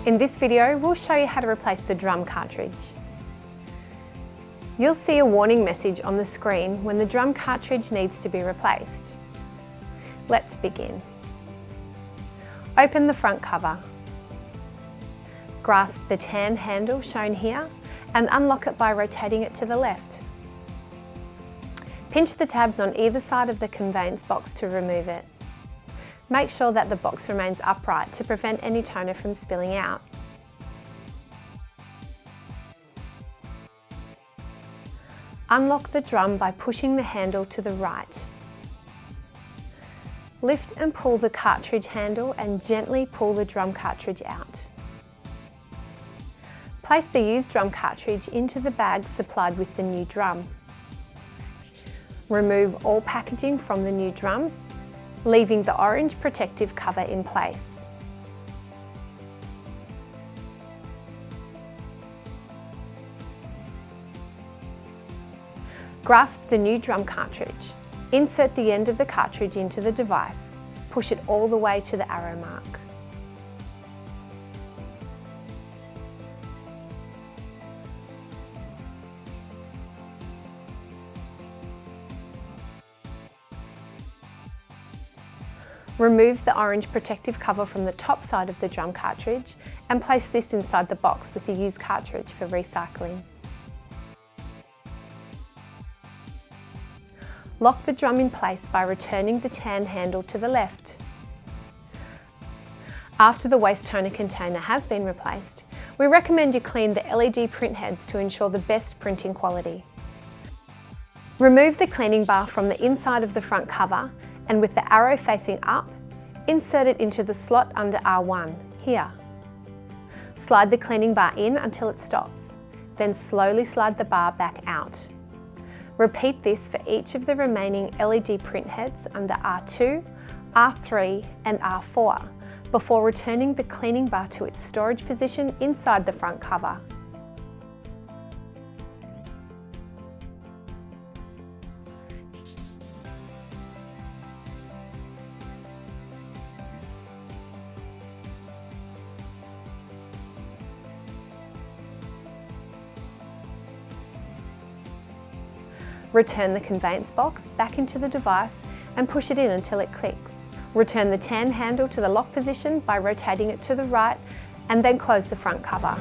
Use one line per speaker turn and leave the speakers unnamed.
In this video, we'll show you how to replace the drum cartridge. You'll see a warning message on the screen when the drum cartridge needs to be replaced. Let's begin. Open the front cover. Grasp the tan handle shown here and unlock it by rotating it to the left. Pinch the tabs on either side of the conveyance box to remove it. Make sure that the box remains upright to prevent any toner from spilling out. Unlock the drum by pushing the handle to the right. Lift and pull the cartridge handle and gently pull the drum cartridge out. Place the used drum cartridge into the bag supplied with the new drum. Remove all packaging from the new drum, leaving the orange protective cover in place. Grasp the new drum cartridge. Insert the end of the cartridge into the device. Push it all the way to the arrow mark. Remove the orange protective cover from the top side of the drum cartridge and place this inside the box with the used cartridge for recycling. Lock the drum in place by returning the tan handle to the left. After the waste toner container has been replaced, we recommend you clean the LED print heads to ensure the best printing quality. Remove the cleaning bar from the inside of the front cover and with the arrow facing up, insert it into the slot under R1, here. Slide the cleaning bar in until it stops, then slowly slide the bar back out. Repeat this for each of the remaining LED print heads under R2, R3 and R4 before returning the cleaning bar to its storage position inside the front cover. Return the conveyance box back into the device and push it in until it clicks. Return the tan handle to the lock position by rotating it to the right and then close the front cover.